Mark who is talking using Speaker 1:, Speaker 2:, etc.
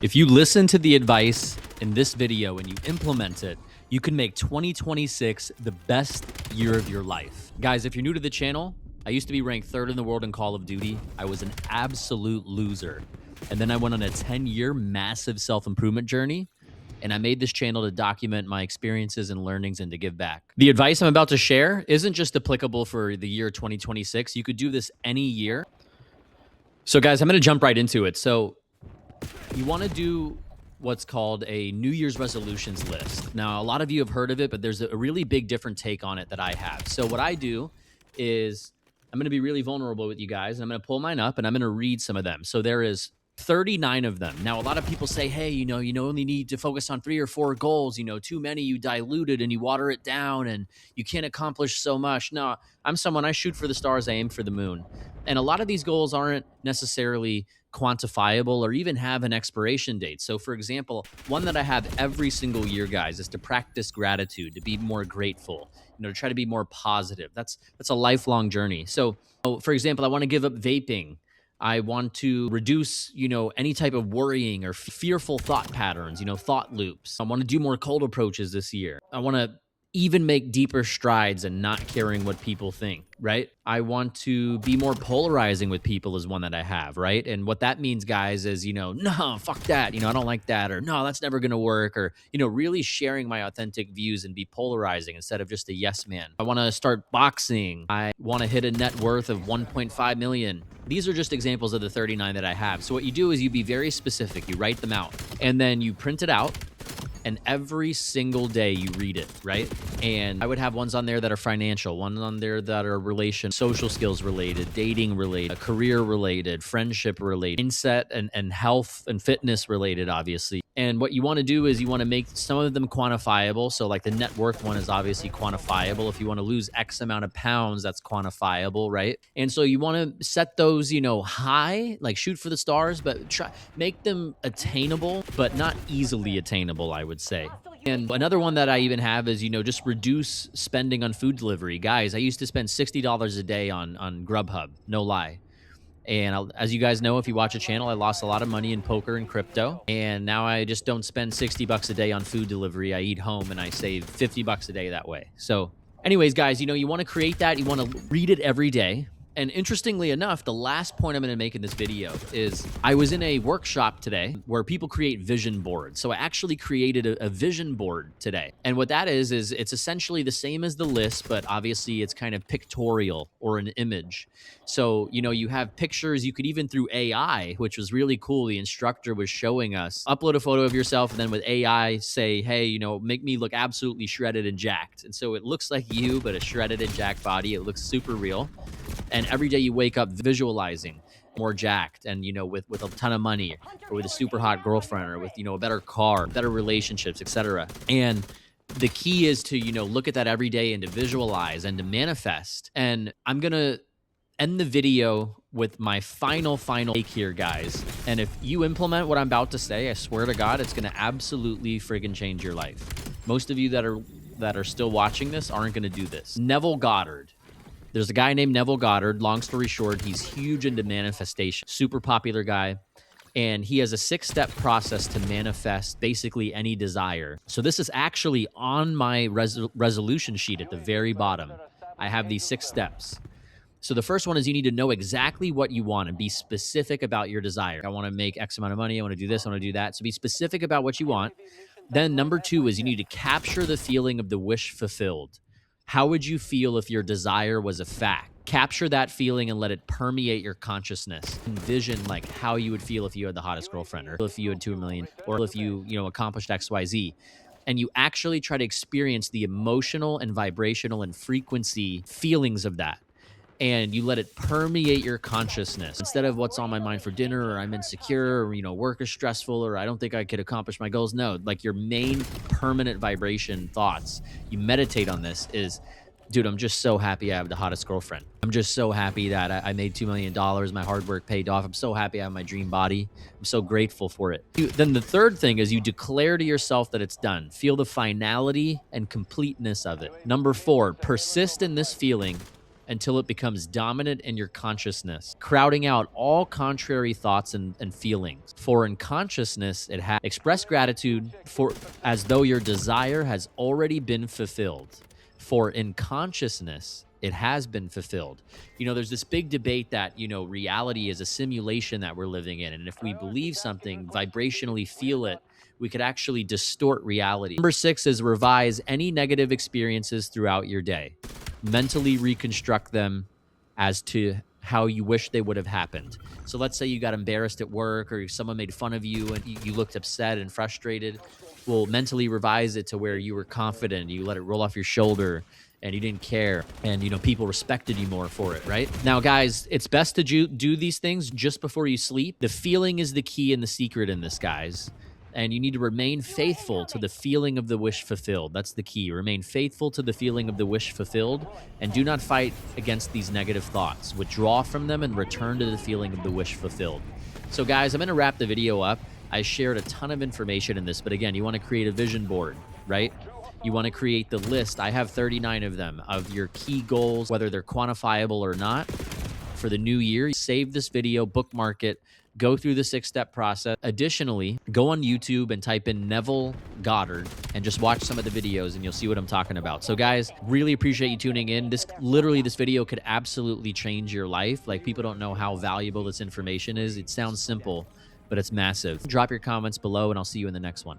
Speaker 1: If you listen to the advice in this video and you implement it, you can make 2026 the best year of your life. Guys, if you're new to the channel, I used to be ranked third in the world in Call of Duty. I was an absolute loser. And then I went on a 10-year massive self-improvement journey, and I made this channel to document my experiences and learnings and to give back. The advice I'm about to share isn't just applicable for the year 2026. You could do this any year. So guys, I'm going to jump right into it. So you want to do what's called a New Year's resolutions list. Now, a lot of you have heard of it, but there's a really big different take on it that I have. So what I do is I'm going to be really vulnerable with you guys, and I'm going to pull mine up and I'm going to read some of them. So there is 39 of them. Now, a lot of people say, hey, you only need to focus on 3 or 4 goals. Too many, you dilute it and you water it down and you can't accomplish so much. No, I'm someone, I shoot for the stars, I aim for the moon. And a lot of these goals aren't necessarily quantifiable or even have an expiration date. So for example, one that I have every single year, guys, is to practice gratitude, to be more grateful, to try to be more positive. That's a lifelong journey. So for example, I want to give up vaping. I want to reduce, any type of worrying or fearful thought patterns, thought loops. I want to do more cold approaches this year. I want to even make deeper strides and not caring what people think, right? I want to be more polarizing with people is one that I have, right? And what that means, guys, is, no, fuck that. I don't like that, or no, that's never going to work, or, really sharing my authentic views and be polarizing instead of just a yes man. I want to start boxing. I want to hit a net worth of 1.5 million. These are just examples of the 39 that I have. So what you do is you be very specific. You write them out and then you print it out. And every single day you read it, right? And I would have ones on there that are financial, ones on there that are social skills related, dating related, career related, friendship related, mindset and health and fitness related, obviously. And what you want to do is you want to make some of them quantifiable. So like the net worth one is obviously quantifiable. If you want to lose X amount of pounds, that's quantifiable, right? And so you want to set those, high, like shoot for the stars, but make them attainable, but not easily attainable, I would say. And another one that I even have is, just reduce spending on food delivery. Guys, I used to spend $60 a day on Grubhub, no lie. And as you guys know, if you watch a channel, I lost a lot of money in poker and crypto. And now I just don't spend 60 bucks a day on food delivery. I eat home and I save 50 bucks a day that way. So anyways, guys, you want to create that. You want to read it every day. And interestingly enough, the last point I'm going to make in this video is I was in a workshop today where people create vision boards. So I actually created a vision board today. And what that is it's essentially the same as the list, but obviously it's kind of pictorial or an image. So, you have pictures. You could even through AI, which was really cool. The instructor was showing us, upload a photo of yourself and then with AI say, hey, make me look absolutely shredded and jacked. And so it looks like you, but a shredded and jacked body. It looks super real. And every day you wake up visualizing more jacked and, with a ton of money or with a super hot girlfriend or with, a better car, better relationships, etc. And the key is to, look at that every day and to visualize and to manifest. And I'm going to end the video with my final take here, guys. And if you implement what I'm about to say, I swear to God, it's going to absolutely friggin' change your life. Most of you that are still watching this aren't going to do this. Neville Goddard. There's a guy named Neville Goddard. Long story short, he's huge into manifestation. Super popular guy. And he has a 6-step process to manifest basically any desire. So this is actually on my resolution sheet at the very bottom. I have these 6 steps. So the first one is you need to know exactly what you want and be specific about your desire. I want to make X amount of money. I want to do this. I want to do that. So be specific about what you want. Then number 2 is you need to capture the feeling of the wish fulfilled. How would you feel if your desire was a fact? Capture that feeling and let it permeate your consciousness. Envision like how you would feel if you had the hottest girlfriend, or if you had 2 million, or if you accomplished XYZ. And you actually try to experience the emotional and vibrational and frequency feelings of that. And you let it permeate your consciousness instead of what's on my mind for dinner, or I'm insecure, or, work is stressful, or I don't think I could accomplish my goals. No, like your main permanent vibration thoughts, you meditate on this is, dude, I'm just so happy I have the hottest girlfriend. I'm just so happy that I made $2 million. My hard work paid off. I'm so happy I have my dream body. I'm so grateful for it. Then the third thing is you declare to yourself that it's done. Feel the finality and completeness of it. Number 4, persist in this feeling until it becomes dominant in your consciousness, crowding out all contrary thoughts and feelings. For in consciousness, it has express gratitude for as though your desire has already been fulfilled. For in consciousness, it has been fulfilled. There's this big debate that, reality is a simulation that we're living in. And if we believe something, vibrationally feel it, we could actually distort reality. Number 6 is revise any negative experiences throughout your day. Mentally reconstruct them as to how you wish they would have happened. So let's say you got embarrassed at work or someone made fun of you and you looked upset and frustrated. Well, mentally revise it to where you were confident, you let it roll off your shoulder and you didn't care, and people respected you more for it, right? Now, guys, it's best to do these things just before you sleep. The feeling is the key and the secret in this, guys. And you need to remain faithful to the feeling of the wish fulfilled. That's the key. Remain faithful to the feeling of the wish fulfilled, and do not fight against these negative thoughts. Withdraw from them and return to the feeling of the wish fulfilled. So, guys, I'm going to wrap the video up. I shared a ton of information in this, but again, you want to create a vision board, right? You want to create the list. I have 39 of them, of your key goals, whether they're quantifiable or not, for the new year. Save this video, bookmark it, go through the 6-step process. Additionally, go on YouTube and type in Neville Goddard and just watch some of the videos and you'll see what I'm talking about. So guys, really appreciate you tuning in. This video could absolutely change your life. Like, people don't know how valuable this information is. It sounds simple, but it's massive. Drop your comments below and I'll see you in the next one.